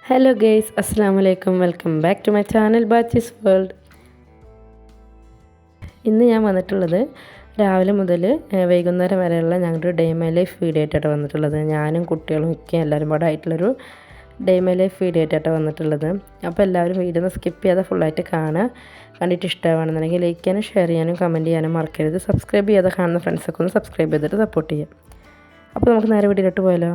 Hello guys, അസ്സാം വലൈക്കും. Welcome back to my channel Bachi's world. ഇന്ന് ഞാൻ വന്നിട്ടുള്ളത് രാവിലെ മുതൽ വൈകുന്നേരം വരെയുള്ള ഞങ്ങളുടെ ഡേ മൈ ലൈഫ് വീഡിയോ ആയിട്ടാണ് വന്നിട്ടുള്ളത്. ഞാനും കുട്ടികളും ഒക്കെ എല്ലാവരും കൂടെ ആയിട്ടുള്ളൊരു ഡേ മൈ ലൈഫ് വീഡിയോ ആയിട്ടാണ് വന്നിട്ടുള്ളത്. അപ്പോൾ എല്ലാവരും വീഡിയോ സ്കിപ്പ് ചെയ്യാതെ ഫുള്ളായിട്ട് കാണുക. കണ്ടിട്ട് ഇഷ്ടമാണെന്നുണ്ടെങ്കിൽ ലൈക്ക് ചെയ്യാനും ഷെയർ ചെയ്യാനും കമൻറ്റ് ചെയ്യാനും മറക്കരുത്. സബ്സ്ക്രൈബ് ചെയ്യാതെ കാണുന്ന ഫ്രണ്ട്സൊക്കെ ഒന്ന് സബ്സ്ക്രൈബ് ചെയ്തിട്ട് സപ്പോർട്ട് ചെയ്യാം. അപ്പോൾ നമുക്ക് നേരെ വീഡിയോയിലോട്ട് പോയാലോ.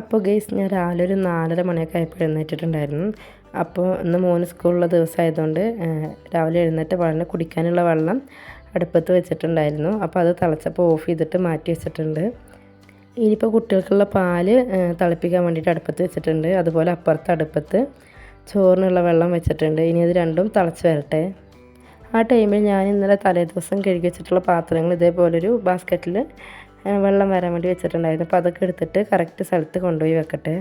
അപ്പോൾ ഗെയ്സ്, ഞാൻ രാവിലെ ഒരു 4:30 മണിയൊക്കെ ആയപ്പോൾ എഴുന്നേറ്റിട്ടുണ്ടായിരുന്നു. അപ്പോൾ ഇന്ന് മോന് സ്കൂളിലുള്ള ദിവസമായതുകൊണ്ട് രാവിലെ എഴുന്നേറ്റ് വെള്ളം കുടിക്കാനുള്ള വെള്ളം അടുപ്പത്ത് വെച്ചിട്ടുണ്ടായിരുന്നു. അപ്പോൾ അത് തിളച്ചപ്പോൾ ഓഫ് ചെയ്തിട്ട് മാറ്റി വെച്ചിട്ടുണ്ട്. ഇനിയിപ്പോൾ കുട്ടികൾക്കുള്ള പാല് തിളപ്പിക്കാൻ വേണ്ടിയിട്ട് അടുപ്പത്ത് വെച്ചിട്ടുണ്ട്. അതുപോലെ അപ്പുറത്തെ അടുപ്പത്ത് ചോറിനുള്ള വെള്ളം വെച്ചിട്ടുണ്ട്. ഇനി അത് രണ്ടും തിളച്ച് വരട്ടെ. ആ ടൈമിൽ ഞാൻ ഇന്നലെ തലേദിവസം കഴുകി വെച്ചിട്ടുള്ള പാത്രങ്ങൾ ഇതേപോലൊരു ബാസ്ക്കറ്റിൽ വെള്ളം വരാൻ വേണ്ടി വെച്ചിട്ടുണ്ടായിരുന്നു. അപ്പോൾ അതൊക്കെ എടുത്തിട്ട് കറക്റ്റ് സ്ഥലത്ത് കൊണ്ടുപോയി വെക്കട്ടെ.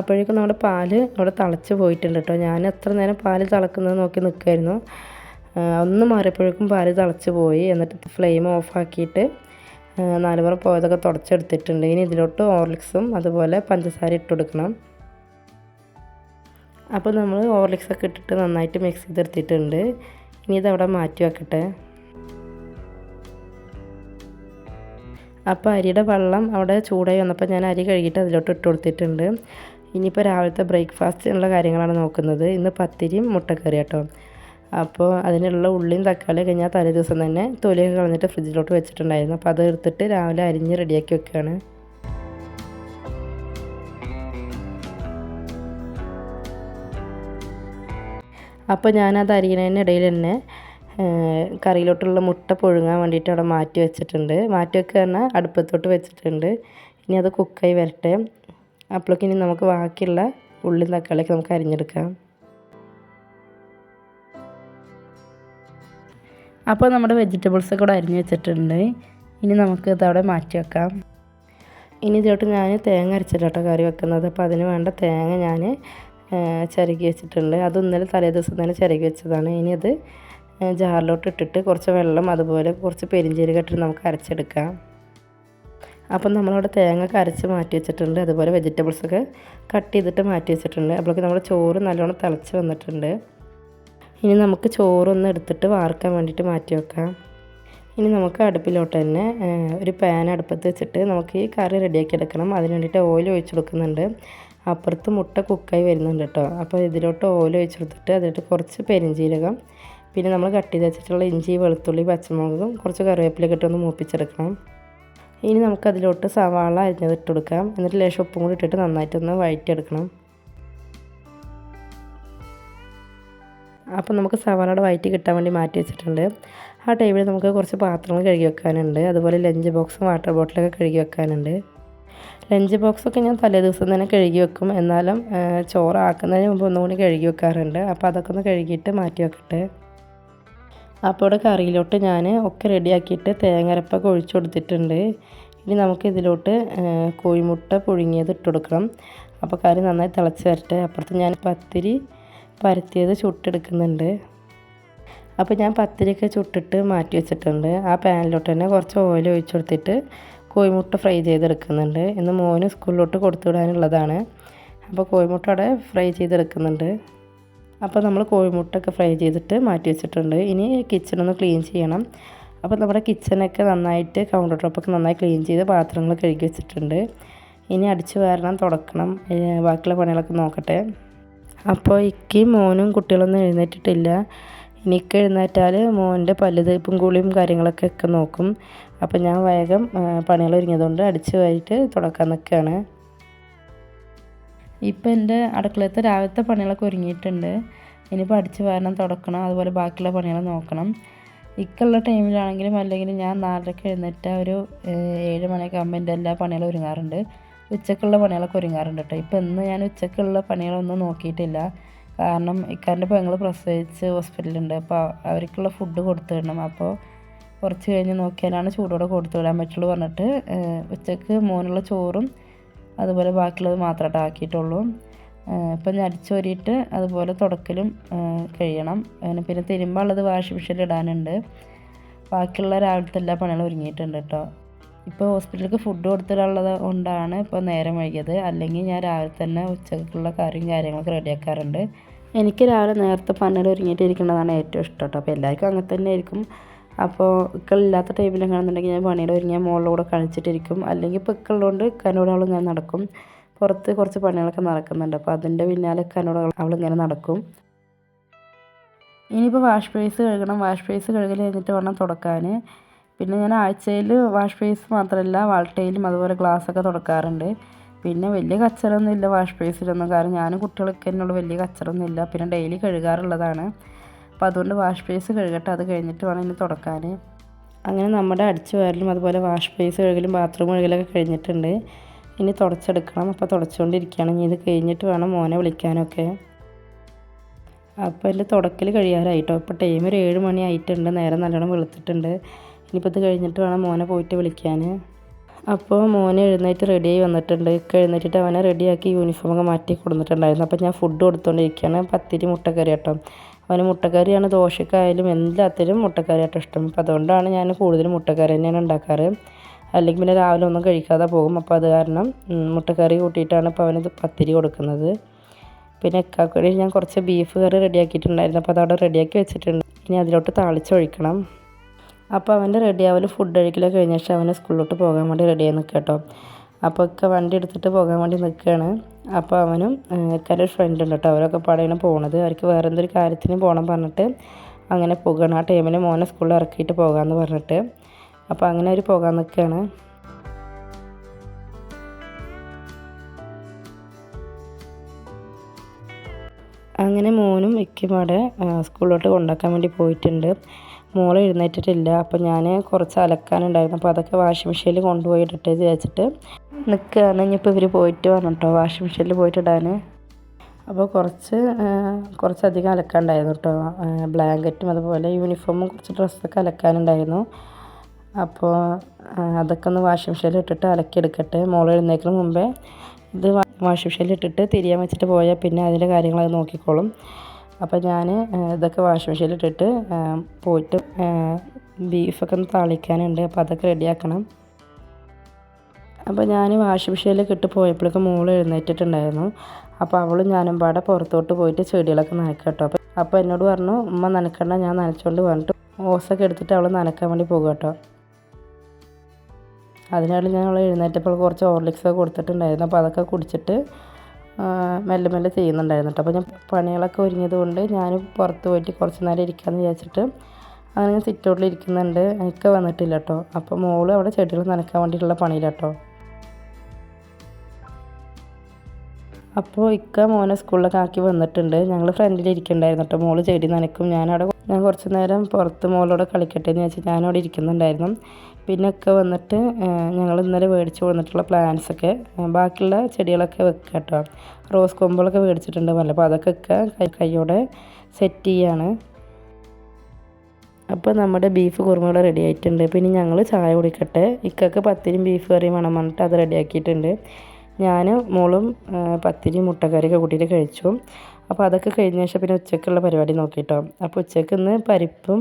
അപ്പോഴേക്കും നമ്മുടെ പാല് അവിടെ തിളച്ച് പോയിട്ടുണ്ട് കേട്ടോ. ഞാൻ എത്ര നേരം പാല് തിളക്കുന്നത് നോക്കി നിൽക്കുമായിരുന്നു. ഒന്ന് മാറിയപ്പോഴേക്കും പാല് തിളച്ച് പോയി. എന്നിട്ട് ഫ്ലെയിം ഓഫാക്കിയിട്ട് നാലുപുറം പോയതൊക്കെ തുടച്ചെടുത്തിട്ടുണ്ട്. ഇനി ഇതിലോട്ട് ഹോർലിക്സും അതുപോലെ പഞ്ചസാര ഇട്ട് കൊടുക്കണം. അപ്പോൾ നമ്മൾ ഹോർലിക്സൊക്കെ ഇട്ടിട്ട് നന്നായിട്ട് മിക്സ് ചെയ്തെടുത്തിട്ടുണ്ട്. ഇനി ഇതവിടെ മാറ്റി വെക്കട്ടെ. അപ്പോൾ അരിയുടെ വെള്ളം അവിടെ ചൂടായി വന്നപ്പോൾ ഞാൻ അരി കഴുകിയിട്ട് അതിലോട്ട് ഇട്ട് കൊടുത്തിട്ടുണ്ട്. ഇനിയിപ്പോൾ രാവിലത്തെ ബ്രേക്ക്ഫാസ്റ്റിനുള്ള കാര്യങ്ങളാണ് നോക്കുന്നത്. ഇന്ന് പത്തിരിയും മുട്ടക്കറി കേട്ടോ. അപ്പോൾ അതിനുള്ള ഉള്ളിയും തക്കാളിയൊക്കെ ഞാൻ തലേ ദിവസം തന്നെ തൊലിയൊക്കെ കളഞ്ഞിട്ട് ഫ്രിഡ്ജിലോട്ട് വെച്ചിട്ടുണ്ടായിരുന്നു. അപ്പോൾ അത് എടുത്തിട്ട് രാവിലെ അരിഞ്ഞ് റെഡിയാക്കി വെക്കുകയാണ്. അപ്പോൾ ഞാനത് അരിയണതിനിടയിൽ തന്നെ കറിയിലോട്ടുള്ള മുട്ട പുഴുങ്ങാൻ വേണ്ടിയിട്ട് അവിടെ മാറ്റി വെച്ചിട്ടുണ്ട്. മാറ്റി വെക്കുക പറഞ്ഞാൽ അടുപ്പത്തോട്ട് വെച്ചിട്ടുണ്ട്. ഇനി അത് കുക്കായി വരട്ടെ. അപ്പോഴേക്കും ഇനി നമുക്ക് ബാക്കിയുള്ള ഉള്ളിയും തക്കാളിയൊക്കെ നമുക്ക് അരിഞ്ഞെടുക്കാം. അപ്പോൾ നമ്മുടെ വെജിറ്റബിൾസൊക്കെ കൂടെ അരിഞ്ഞ് വെച്ചിട്ടുണ്ട്. ഇനി നമുക്ക് ഇതവിടെ മാറ്റി വെക്കാം. ഇനി ഇതിലോട്ട് ഞാൻ തേങ്ങ അരച്ചിട്ടാണ് കറി വെക്കുന്നത്. അപ്പോൾ അതിന് വേണ്ട തേങ്ങ ഞാൻ ചിരകി വെച്ചിട്ടുണ്ട്. അത് ഇന്നലെ തലേ ദിവസം തന്നെ ചിരകി വെച്ചതാണ്. ഇനി അത് ജാറിലോട്ട് ഇട്ടിട്ട് കുറച്ച് വെള്ളം അതുപോലെ കുറച്ച് പെരിഞ്ചീരകം ഇട്ടിട്ട് നമുക്ക് അരച്ചെടുക്കാം. അപ്പം നമ്മളവിടെ തേങ്ങ അരച്ച് മാറ്റി വെച്ചിട്ടുണ്ട്. അതുപോലെ വെജിറ്റബിൾസൊക്കെ കട്ട് ചെയ്തിട്ട് മാറ്റി വെച്ചിട്ടുണ്ട്. അപ്പോഴേക്ക് നമ്മുടെ ചോറ് നല്ലോണം തിളച്ച് വന്നിട്ടുണ്ട്. ഇനി നമുക്ക് ചോറൊന്ന് എടുത്തിട്ട് വാർക്കാൻ വേണ്ടിയിട്ട് മാറ്റി വെക്കാം. ഇനി നമുക്ക് അടുപ്പിലോട്ട് തന്നെ ഒരു പാൻ അടുപ്പത്ത് വെച്ചിട്ട് നമുക്ക് ഈ കറി റെഡിയാക്കി എടുക്കണം. അതിന് വേണ്ടിയിട്ട് ഓയിൽ ഒഴിച്ച് കൊടുക്കുന്നുണ്ട്. അപ്പുറത്ത് മുട്ട കുക്കായി വരുന്നുണ്ട് കേട്ടോ. അപ്പോൾ ഇതിലോട്ട് ഓയിൽ ഒഴിച്ച് കൊടുത്തിട്ട് അതിലോട്ട് കുറച്ച് പെരിഞ്ചീരകം, പിന്നെ നമ്മൾ കട്ട് ചെയ്ത് വെച്ചിട്ടുള്ള ഇഞ്ചി വെളുത്തുള്ളി പച്ചമുളകും കുറച്ച് കറിവേപ്പിലൊക്കെ ഇട്ടൊന്ന് മൂപ്പിച്ചെടുക്കണം. ഇനി നമുക്കതിലോട്ട് സവാള അരിഞ്ഞത് ഇട്ട് കൊടുക്കാം. എന്നിട്ട് ലേശം ഉപ്പും കൂടി ഇട്ടിട്ട് നന്നായിട്ടൊന്ന് വഴറ്റിയെടുക്കണം. അപ്പോൾ നമുക്ക് സവാളയുടെ വഴറ്റി കിട്ടാൻ വേണ്ടി മാറ്റി വെച്ചിട്ടുണ്ട്. ആ ടൈമിൽ നമുക്ക് കുറച്ച് പാത്രങ്ങൾ കഴുകി വെക്കാനുണ്ട്. അതുപോലെ ലഞ്ച് ബോക്സും വാട്ടർ ബോട്ടിലൊക്കെ കഴുകി വെക്കാനുണ്ട്. ലഞ്ച് ബോക്സൊക്കെ ഞാൻ തലേ ദിവസം തന്നെ കഴുകി വെക്കും. എന്നാലും ചോറാക്കുന്നതിന് മുമ്പ് ഒന്നുകൂടി കഴുകി വെക്കാറുണ്ട്. അപ്പോൾ അതൊക്കെ ഒന്ന് കഴുകിയിട്ട് മാറ്റി വെക്കട്ടെ. അപ്പോൾ ഇവിടെ കറിയിലോട്ട് ഞാൻ ഒക്കെ റെഡിയാക്കിയിട്ട് തേങ്ങരപ്പൊക്കെ ഒഴിച്ചു കൊടുത്തിട്ടുണ്ട്. ഇനി നമുക്ക് ഇതിലോട്ട് കോഴിമുട്ട പുഴുങ്ങിയത് ഇട്ട് കൊടുക്കണം. അപ്പോൾ കറി നന്നായി തിളച്ച് വരട്ടെ. അപ്പുറത്ത് ഞാൻ പത്തിരി പരത്തിയത് ചുട്ടെടുക്കുന്നുണ്ട്. അപ്പോൾ ഞാൻ പത്തിരിയൊക്കെ ചുട്ടിട്ട് മാറ്റി വെച്ചിട്ടുണ്ട്. ആ പാനിലോട്ട് തന്നെ കുറച്ച് ഓയിൽ ഒഴിച്ചു കൊടുത്തിട്ട് കോഴിമുട്ട ഫ്രൈ ചെയ്തെടുക്കുന്നുണ്ട്. ഇന്ന് മോന് സ്കൂളിലോട്ട് കൊടുത്തു വിടാനുള്ളതാണ്. അപ്പോൾ കോഴിമുട്ട അവിടെ ഫ്രൈ ചെയ്തെടുക്കുന്നുണ്ട്. അപ്പോൾ നമ്മൾ കോഴിമുട്ടൊക്കെ ഫ്രൈ ചെയ്തിട്ട് മാറ്റി വെച്ചിട്ടുണ്ട്. ഇനി കിച്ചണൊന്ന് ക്ലീൻ ചെയ്യണം. അപ്പോൾ നമ്മുടെ കിച്ചണൊക്കെ നന്നായിട്ട് കൗണ്ടർ ടോപ്പൊക്കെ നന്നായി ക്ലീൻ ചെയ്ത് പാത്രങ്ങൾ കഴുകി വെച്ചിട്ടുണ്ട്. ഇനി അടിച്ച് വാരണം, തുടക്കണം, ബാക്കിയുള്ള പണികളൊക്കെ നോക്കട്ടെ. അപ്പോൾ ഇക്കയും മോനും കുട്ടികളൊന്നും എഴുന്നേറ്റിട്ടില്ല. എനിക്ക് എഴുന്നേറ്റാൽ മോൻ്റെ പല്ല് തേപ്പും കുളിയും കാര്യങ്ങളൊക്കെ നോക്കും. അപ്പോൾ ഞാൻ വേഗം പണികൾ ഒരുങ്ങിയതുകൊണ്ട് അടിച്ച് വാരിയിട്ട് തുടക്കാൻ നിൽക്കുകയാണ്. ഇപ്പോൾ എൻ്റെ അടുക്കളത്തെ രാവിലത്തെ പണികളൊക്കെ ഒരുങ്ങിയിട്ടുണ്ട്. ഇനിയിപ്പോൾ അടിച്ച് വാരണം, തുടക്കണം, അതുപോലെ ബാക്കിയുള്ള പണികൾ നോക്കണം. ഇക്കുള്ള ടൈമിലാണെങ്കിലും അല്ലെങ്കിൽ ഞാൻ 4:30 എഴുന്നേറ്റ് ഒരു 7 മണിയൊക്കെ ആകുമ്പോൾ എൻ്റെ എല്ലാ പണികളും ഒരുങ്ങാറുണ്ട്. ഉച്ചക്കുള്ള പണികളൊക്കെ ഒരുങ്ങാറുണ്ട് കേട്ടോ. ഇപ്പോൾ ഇന്ന് ഞാൻ ഉച്ചക്കുള്ള പണികളൊന്നും നോക്കിയിട്ടില്ല. കാരണം ഇക്കാരൻ്റെ പെങ്ങൾ പ്രസവിച്ച് ഹോസ്പിറ്റലുണ്ട്. അപ്പോൾ അവർക്കുള്ള ഫുഡ് കൊടുത്തു വിടണം. അപ്പോൾ കുറച്ച് കഴിഞ്ഞ് നോക്കിയാലാണ് ചൂടോടെ കൊടുത്തു വിടാൻ പറ്റുള്ളൂ പറഞ്ഞിട്ട് ഉച്ചക്ക് മോനുള്ള ചോറും അതുപോലെ ബാക്കിയുള്ളത് മാത്രമായിട്ട് ആക്കിയിട്ടുള്ളൂ. ഇപ്പം ഞാൻ അടിച്ചോരിയിട്ട് അതുപോലെ തുടക്കലും കഴിയണം. പിന്നെ തിരുമ്പാനുള്ളത് വാഷിംഗ് മെഷീനിൽ ഇടാനുണ്ട്. ബാക്കിയുള്ള രാവിലത്തെ എല്ലാ പണികളും ഒരുങ്ങിയിട്ടുണ്ട് കേട്ടോ. ഇപ്പോൾ ഹോസ്പിറ്റലിലേക്ക് ഫുഡ് കൊടുത്തിട്ടുള്ളത് കൊണ്ടാണ് ഇപ്പോൾ നേരം വൈകിയത്. അല്ലെങ്കിൽ ഞാൻ രാവിലെ തന്നെ ഉച്ചയ്ക്കുള്ള കറിയും കാര്യങ്ങളൊക്കെ റെഡിയാക്കാറുണ്ട്. എനിക്ക് രാവിലെ നേരത്തെ പണികൾ ഒരുങ്ങിയിട്ടിരിക്കുന്നതാണ് ഏറ്റവും ഇഷ്ടം കേട്ടോ. അപ്പോൾ എല്ലാവർക്കും അങ്ങനെ തന്നെ ആയിരിക്കും. അപ്പോൾ ഇക്കളില്ലാത്ത ടൈമിലെങ്ങാണെന്നുണ്ടെങ്കിൽ ഞാൻ പണിയുടെ ഒരുങ്ങിയാൽ മോളിലൂടെ കളിച്ചിട്ടിരിക്കും. അല്ലെങ്കിൽ ഇപ്പോൾ ഇക്കളുള്ളതുകൊണ്ട് ഇക്കാനോട് അവളിങ്ങനെ നടക്കും. പുറത്ത് കുറച്ച് പണികളൊക്കെ നടക്കുന്നുണ്ട്. അപ്പോൾ അതിൻ്റെ പിന്നാലെ ഇക്കാനോട് അവളിങ്ങനെ നടക്കും. ഇനിയിപ്പോൾ വാഷ് ബേസ് കഴുകണം. വാഷ് ബേസ് കഴുകൽ കഴിഞ്ഞിട്ട് വേണം തുടക്കാൻ. പിന്നെ ഞാൻ ആഴ്ചയിൽ വാഷ് ബേസ് മാത്രമല്ല വാൾട്ടയിലും അതുപോലെ ഗ്ലാസ്സൊക്കെ തുടക്കാറുണ്ട്. പിന്നെ വലിയ കച്ചറൊന്നും ഇല്ല വാഷ് ബേസിലൊന്നും. കാരണം ഞാനും കുട്ടികളൊക്കെ എന്നുള്ള വലിയ കച്ചറൊന്നും ഇല്ല. പിന്നെ ഡെയിലി കഴുകാറുള്ളതാണ്. അപ്പോൾ അതുകൊണ്ട് വാഷ് ബേസ് കഴുകട്ടെ, അത് കഴിഞ്ഞിട്ട് വേണം ഇനി തുടക്കാൻ. അങ്ങനെ നമ്മുടെ അടിച്ചു വാരലും അതുപോലെ വാഷ് ബേസ് കഴുകലും ബാത്റൂം കഴുകലൊക്കെ കഴിഞ്ഞിട്ടുണ്ട്. ഇനി തുടച്ചെടുക്കണം. അപ്പോൾ തുടച്ചുകൊണ്ടിരിക്കുകയാണ്. ഇനി ഇത് കഴിഞ്ഞിട്ട് വേണം മോനെ വിളിക്കാനൊക്കെ. അപ്പോൾ എൻ്റെ തുടക്കൽ കഴിയാറായിട്ടോ. ഇപ്പോൾ ടൈം ഒരു 7 മണി ആയിട്ടുണ്ട്. നേരം നല്ലോണം വെളുത്തിട്ടുണ്ട്. ഇനിയിപ്പോൾ ഇത് കഴിഞ്ഞിട്ട് വേണം മോനെ പോയിട്ട് വിളിക്കാൻ. അപ്പോൾ മോനെ എഴുന്നേറ്റ് റെഡിയായി വന്നിട്ടുണ്ട്. എഴുന്നേറ്റിട്ട് അവനെ റെഡിയാക്കി യൂണിഫോമൊക്കെ മാറ്റി കൊടുത്തിട്ടുണ്ടായിരുന്നു. അപ്പോൾ ഞാൻ ഫുഡ് കൊടുത്തുകൊണ്ടിരിക്കുകയാണ്. പത്തിരി മുട്ടക്കറി കേട്ടോ. അവന് മുട്ടക്കറിയാണ് ദോശക്കായാലും എല്ലാത്തിലും മുട്ടക്കറി ആട്ടോ ഇഷ്ടം. അപ്പോൾ അതുകൊണ്ടാണ് ഞാൻ കൂടുതലും മുട്ടക്കറി തന്നെയാണ് ഉണ്ടാക്കാറ്. അല്ലെങ്കിൽ പിന്നെ രാവിലെ ഒന്നും കഴിക്കാതെ പോകും. അപ്പോൾ അത് കാരണം മുട്ടക്കറി കൂട്ടിയിട്ടാണ് ഇപ്പോൾ അവന് പത്തിരി കൊടുക്കുന്നത്. പിന്നെ എക്കാക്കൂടി ഞാൻ കുറച്ച് ബീഫ് കറി റെഡിയാക്കിയിട്ടുണ്ടായിരുന്നു. അപ്പോൾ അതവിടെ റെഡിയാക്കി വെച്ചിട്ടുണ്ട്. ഇനി അതിലോട്ട് താളിച്ചൊഴിക്കണം. അപ്പോൾ അവൻ്റെ റെഡിയാവൽ ഫുഡ് കഴിക്കലൊക്കെ കഴിഞ്ഞ ശേഷം അവനെ സ്കൂളിലോട്ട് പോകാൻ വേണ്ടി റെഡിയായി നിൽക്കുക കേട്ടോ. അപ്പോൾ ഒക്കെ വണ്ടി എടുത്തിട്ട് പോകാൻ വേണ്ടി നിൽക്കുകയാണ്. അപ്പോൾ അവനും എൻ്റെ ഒരു ഫ്രണ്ട് ഉണ്ട് കേട്ടോ. അവരൊക്കെ പാടെയാണ് പോകുന്നത്. അവർക്ക് വേറെ എന്തൊരു കാര്യത്തിന് പോകണം പറഞ്ഞിട്ട് അങ്ങനെ പോകുകയാണ്. ആ ടൈമിൽ മോനെ സ്കൂളിൽ ഇറക്കിയിട്ട് പോകാമെന്ന് പറഞ്ഞിട്ട്. അപ്പോൾ അങ്ങനെ അവർ പോകാൻ നിൽക്കുകയാണ്. അങ്ങനെ മോനും ഇക്കുമാടെ സ്കൂളിലോട്ട് കൊണ്ടാക്കാൻ വേണ്ടി പോയിട്ടുണ്ട്. മോൾ എഴുന്നേറ്റിട്ടില്ല. അപ്പോൾ ഞാൻ കുറച്ച് അലക്കാനുണ്ടായിരുന്നു. അപ്പോൾ അതൊക്കെ വാഷിംഗ് മെഷീനിൽ കൊണ്ടുപോയി ഇടട്ടെ വിചാരിച്ചിട്ട് നിൽക്കുകയാണ്. ഇനിയിപ്പോൾ ഇവർ പോയിട്ട് വേണം കേട്ടോ വാഷിംഗ് മെഷീനിൽ പോയിട്ട് ഇടാൻ. അപ്പോൾ കുറച്ചധികം അലക്കാനുണ്ടായിരുന്നു കേട്ടോ. ബ്ലാങ്കറ്റും അതുപോലെ യൂണിഫോമും കുറച്ച് ഡ്രസ്സൊക്കെ അലക്കാനുണ്ടായിരുന്നു. അപ്പോൾ അതൊക്കെ ഒന്ന് വാഷിംഗ് മെഷീനിൽ ഇട്ടിട്ട് അലക്കിയെടുക്കട്ടെ. മോൾ എഴുന്നേൽക്കുന്ന മുമ്പേ ഇത് വാഷിംഗ് മെഷീനിൽ ഇട്ടിട്ട് തിരിയാൻ വെച്ചിട്ട് പോയാൽ പിന്നെ അതിൻ്റെ കാര്യങ്ങളത് നോക്കിക്കോളും. അപ്പോൾ ഞാൻ ഇതൊക്കെ വാഷിംഗ് മെഷീനിൽ ഇട്ടിട്ട് പോയിട്ട് ബീഫൊക്കെ ഒന്ന് താളിക്കാനുണ്ട്. അപ്പോൾ അതൊക്കെ റെഡിയാക്കണം. അപ്പോൾ ഞാൻ വാഷിംഗ് മെഷീനിലേക്ക് ഇട്ട് പോയപ്പോഴേക്കും മോൾ എഴുന്നേറ്റിട്ടുണ്ടായിരുന്നു. അപ്പോൾ അവളും ഞാനും പാടെ പുറത്തോട്ട് പോയിട്ട് ചെടികളൊക്കെ നനയ്ക്കുക കേട്ടോ. അപ്പോൾ എന്നോട് പറഞ്ഞു ഉമ്മ നനക്കണ്ട, ഞാൻ നനച്ചുകൊണ്ട് പറഞ്ഞിട്ട് ഓസൊക്കെ എടുത്തിട്ട് അവൾ നനക്കാൻ വേണ്ടി പോകുക കേട്ടോ. അതിനാണ് ഞാൻ അവൾ എഴുന്നേറ്റപ്പോൾ കുറച്ച് ഹോർലിക്സൊക്കെ കൊടുത്തിട്ടുണ്ടായിരുന്നു. അപ്പോൾ അതൊക്കെ കുടിച്ചിട്ട് മെല്ലെ മെല്ലെ ചെയ്യുന്നുണ്ടായിരുന്നു കേട്ടോ. അപ്പോൾ ഞാൻ പണികളൊക്കെ ഒരുങ്ങിയത് കൊണ്ട് ഞാൻ പുറത്ത് പോയിട്ട് കുറച്ച് നേരം ഇരിക്കാമെന്ന് വിചാരിച്ചിട്ട് അങ്ങനെ സിറ്റൗട്ടിൽ ഇരിക്കുന്നുണ്ട്. എനിക്ക് വന്നിട്ടില്ല കേട്ടോ. അപ്പോൾ മോള് അവിടെ ചെടികൾ നനയ്ക്കാൻ വേണ്ടിയിട്ടുള്ള പണിയിലാട്ടോ. അപ്പോൾ ഇക്ക മോനെ സ്കൂളിലൊക്കെ ആക്കി വന്നിട്ടുണ്ട്. ഞങ്ങൾ ഫ്രണ്ടിൽ ഇരിക്കുന്നുണ്ടായിരുന്നു കേട്ടോ. മോള് ചെടി നനയ്ക്കും. ഞാൻ കുറച്ച് നേരം പുറത്ത് മോളോടെ കളിക്കട്ടെ എന്ന് വെച്ചാൽ ഞാനവിടെ ഇരിക്കുന്നുണ്ടായിരുന്നു. പിന്നെ ഒക്കെ വന്നിട്ട് ഞങ്ങൾ ഇന്നലെ മേടിച്ച് കൊടുത്തിട്ടുള്ള പ്ലാന്റ്സൊക്കെ ബാക്കിയുള്ള ചെടികളൊക്കെ വെക്കുക കേട്ടോ. റോസ് കൊമ്പുകളൊക്കെ മേടിച്ചിട്ടുണ്ട് പോലെ. അപ്പോൾ അതൊക്കെ കൈയോടെ സെറ്റ് ചെയ്യാണ്. അപ്പോൾ നമ്മുടെ ബീഫ് കുറുമ റെഡി ആയിട്ടുണ്ട്. പിന്നെ ഞങ്ങൾ ചായ കുടിക്കട്ടെ. ഇക്കൊക്കെ പത്തിരിയും ബീഫ് കറിയും വേണം പറഞ്ഞിട്ട് അത് റെഡിയാക്കിയിട്ടുണ്ട്. ഞാൻ മോളും പത്തിരി മുട്ടക്കറിയൊക്കെ കൂട്ടിയിട്ട് കഴിച്ചു. അപ്പോൾ അതൊക്കെ കഴിഞ്ഞ ശേഷം പിന്നെ ഉച്ചയ്ക്കുള്ള പരിപാടി നോക്കിയിട്ടോ. അപ്പോൾ ഉച്ചയ്ക്ക് ഇന്ന് പരിപ്പും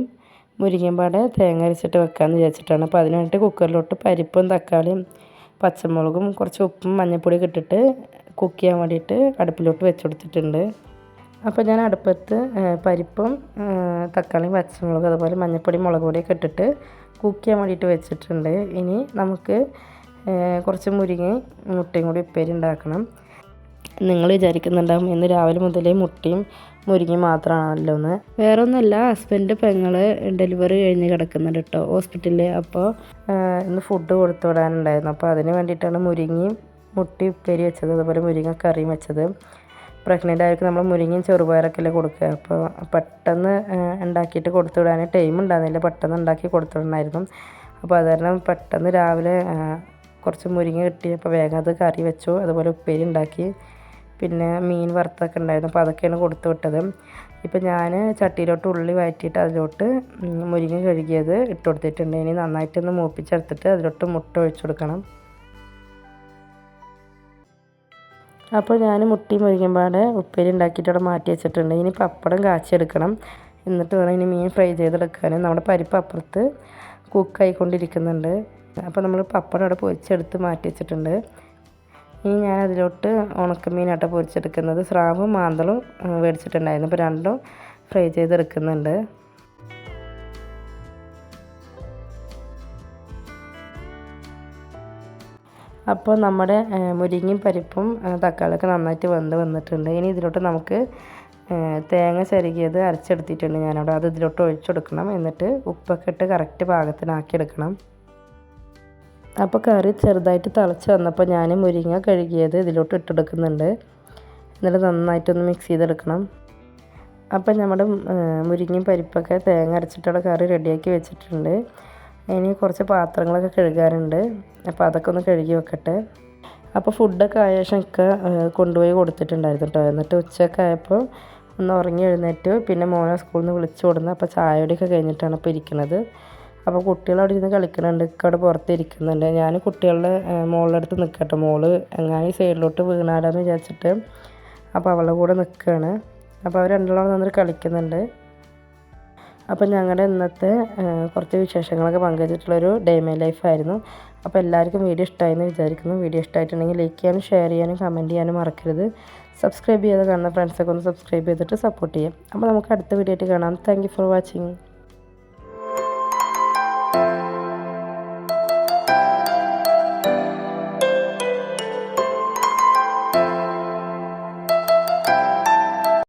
മുരിങ്ങയും പാടെ തേങ്ങ അരച്ചിട്ട് വെക്കാമെന്ന് വിചാരിച്ചിട്ടാണ്. അപ്പോൾ അതിന് വേണ്ടിയിട്ട് കുക്കറിലോട്ട് പരിപ്പും തക്കാളിയും പച്ചമുളകും കുറച്ച് ഉപ്പും മഞ്ഞൾപ്പൊടിയൊക്കെ ഇട്ടിട്ട് കുക്ക് ചെയ്യാൻ വേണ്ടിയിട്ട് അടുപ്പിലോട്ട് വെച്ച് കൊടുത്തിട്ടുണ്ട്. അപ്പോൾ ഞാൻ അടുപ്പത്ത് പരിപ്പും തക്കാളിയും പച്ചമുളകും അതുപോലെ മഞ്ഞൾപ്പൊടി മുളക് പൊടിയൊക്കെ ഇട്ടിട്ട് കുക്ക് ചെയ്യാൻ വേണ്ടിയിട്ട് വെച്ചിട്ടുണ്ട്. ഇനി നമുക്ക് കുറച്ച് മുരിങ്ങയും മുട്ടയും കൂടി ഉപ്പേരി ഉണ്ടാക്കണം. നിങ്ങൾ വിചാരിക്കുന്നുണ്ടാകും ഇന്ന് രാവിലെ മുതലേ മുട്ടയും മുരിങ്ങയും മാത്രമാണല്ലോ എന്ന്. വേറെ ഒന്നുമല്ല, ഹസ്ബൻഡ് പെങ്ങൾ ഡെലിവറി കഴിഞ്ഞ് കിടക്കുന്നുണ്ട് കേട്ടോ ഹോസ്പിറ്റലിൽ. അപ്പോൾ ഇന്ന് ഫുഡ് കൊടുത്തു വിടാനുണ്ടായിരുന്നു. അപ്പോൾ അതിന് വേണ്ടിയിട്ടാണ് മുരിങ്ങയും മുട്ടയും ഉപ്പേരി വെച്ചത്, അതുപോലെ മുരിങ്ങ കറിയും വെച്ചത്. പ്രഗ്നൻ്റ് ആയിരിക്കും നമ്മൾ മുരിങ്ങയും ചെറുപയറൊക്കെ അല്ലേ കൊടുക്കുക. അപ്പോൾ പെട്ടെന്ന് ഉണ്ടാക്കിയിട്ട് കൊടുത്തു വിടാൻ ടൈം ഉണ്ടായിരുന്നില്ല. പെട്ടെന്ന് ഉണ്ടാക്കി കൊടുത്തിട്ടുണ്ടായിരുന്നു. അപ്പോൾ അത് കാരണം പെട്ടെന്ന് രാവിലെ കുറച്ച് മുരിങ്ങ കിട്ടിയപ്പോൾ വേഗം അത് കറി വെച്ചു. അതുപോലെ ഉപ്പേരി ഉണ്ടാക്കി. പിന്നെ മീൻ വറുത്തൊക്കെ ഉണ്ടായിരുന്നു. അപ്പോൾ അതൊക്കെയാണ് കൊടുത്തു വിട്ടത്. ഇപ്പോൾ ഞാൻ ചട്ടിയിലോട്ട് ഉള്ളി വഴറ്റിയിട്ട് അതിലോട്ട് മുരിങ്ങ കഴുകിയത് ഇട്ട് കൊടുത്തിട്ടുണ്ട്. ഇനി നന്നായിട്ടൊന്ന് മൂപ്പിച്ചെടുത്തിട്ട് അതിലോട്ട് മുട്ട ഒഴിച്ചു കൊടുക്കണം. അപ്പോൾ ഞാൻ മുട്ടയും മുരിങ്ങമ്പാടെ ഉപ്പേരി ഉണ്ടാക്കിയിട്ട് അവിടെ മാറ്റി വെച്ചിട്ടുണ്ട്. ഇനി പപ്പടം കാച്ചിയെടുക്കണം. എന്നിട്ട് വേണം ഇനി മീൻ ഫ്രൈ ചെയ്തെടുക്കാൻ. നമ്മുടെ പരിപ്പ് അപ്പുറത്ത് കുക്കായിക്കൊണ്ടിരിക്കുന്നുണ്ട്. അപ്പോൾ നമ്മൾ പപ്പടം അവിടെ പൊരിച്ചെടുത്ത് മാറ്റി വെച്ചിട്ടുണ്ട്. ഇനി ഞാൻ അതിലോട്ട് ഉണക്കമീനാട്ടോ പൊരിച്ചെടുക്കുന്നത്. സ്രാവും മാന്തളും മേടിച്ചിട്ടുണ്ടായിരുന്നു. അപ്പോൾ രണ്ടും ഫ്രൈ ചെയ്തെടുക്കുന്നുണ്ട്. അപ്പോൾ നമ്മുടെ മുരിങ്ങയും പരിപ്പും തക്കാളിയൊക്കെ നന്നായിട്ട് വന്നിട്ടുണ്ട്. ഇനി ഇതിലോട്ട് നമുക്ക് തേങ്ങ ചിരകിയത് അരച്ചെടുത്തിട്ടുണ്ട് ഞാനവിടെ. അത് ഇതിലോട്ട് ഒഴിച്ചെടുക്കണം. എന്നിട്ട് ഉപ്പൊക്കെ ഇട്ട് കറക്റ്റ് പാകത്തിനാക്കിയെടുക്കണം. അപ്പോൾ കറി ചെറുതായിട്ട് തിളച്ച് വന്നപ്പോൾ ഞാൻ മുരിങ്ങ കഴുകിയത് ഇതിലോട്ട് ഇട്ടെടുക്കുന്നുണ്ട്. എന്നിട്ട് നന്നായിട്ടൊന്ന് മിക്സ് ചെയ്തെടുക്കണം. അപ്പോൾ നമ്മുടെ മുരിങ്ങയും പരിപ്പൊക്കെ തേങ്ങ അരച്ചിട്ടുള്ള കറി റെഡിയാക്കി വെച്ചിട്ടുണ്ട്. ഇനി കുറച്ച് പാത്രങ്ങളൊക്കെ കഴുകാറുണ്ട്. അപ്പോൾ അതൊക്കെ ഒന്ന് കഴുകി വെക്കട്ടെ. അപ്പോൾ ഫുഡൊക്കെ ആയ ശേഷം ഒക്കെ കൊണ്ടുപോയി കൊടുത്തിട്ടുണ്ടായിരുന്നു കേട്ടോ. എന്നിട്ട് ഉച്ചയൊക്കെ ആയപ്പോൾ ഒന്ന് ഉറങ്ങി എഴുന്നേറ്റ് പിന്നെ മോനെ സ്കൂളിൽ നിന്ന് വിളിച്ചു കൊടുന്നു. അപ്പോൾ ചായയോടെയൊക്കെ കഴിഞ്ഞിട്ടാണ് ഇപ്പോൾ ഇരിക്കുന്നത്. അപ്പോൾ കുട്ടികൾ അവിടെ ഇരുന്ന് കളിക്കുന്നുണ്ട്. അവിടെ പുറത്ത് ഇരിക്കുന്നുണ്ട്. ഞാൻ കുട്ടികളുടെ മോളുടെ അടുത്ത് നിൽക്കട്ടെ. മോള് എങ്ങാനും സൈഡിലോട്ട് വീണാലെന്ന് വിചാരിച്ചിട്ട് അപ്പോൾ അവളുടെ കൂടെ നിൽക്കുകയാണ്. അപ്പോൾ അവർ രണ്ടാളും നന്നായി കളിക്കുന്നുണ്ട്. അപ്പോൾ ഞങ്ങളുടെ ഇന്നത്തെ കുറച്ച് വിശേഷങ്ങളൊക്കെ പങ്കുവച്ചിട്ടുള്ളൊരു ഡേ മൈ ലൈഫായിരുന്നു. അപ്പോൾ എല്ലാവർക്കും വീഡിയോ ഇഷ്ടമായെന്ന് വിചാരിക്കുന്നു. വീഡിയോ ഇഷ്ടമായിട്ടുണ്ടെങ്കിൽ ലൈക്ക് ചെയ്യാനും ഷെയർ ചെയ്യാനും കമൻറ്റ് ചെയ്യാനും മറക്കരുത്. സബ്സ്ക്രൈബ് ചെയ്ത് കാണുന്ന ഫ്രണ്ട്സൊക്കെ ഒന്ന് സബ്സ്ക്രൈബ് ചെയ്തിട്ട് സപ്പോർട്ട് ചെയ്യാം. അപ്പോൾ നമുക്ക് അടുത്ത വീഡിയോ ആയിട്ട് കാണാം. Thank you for watching.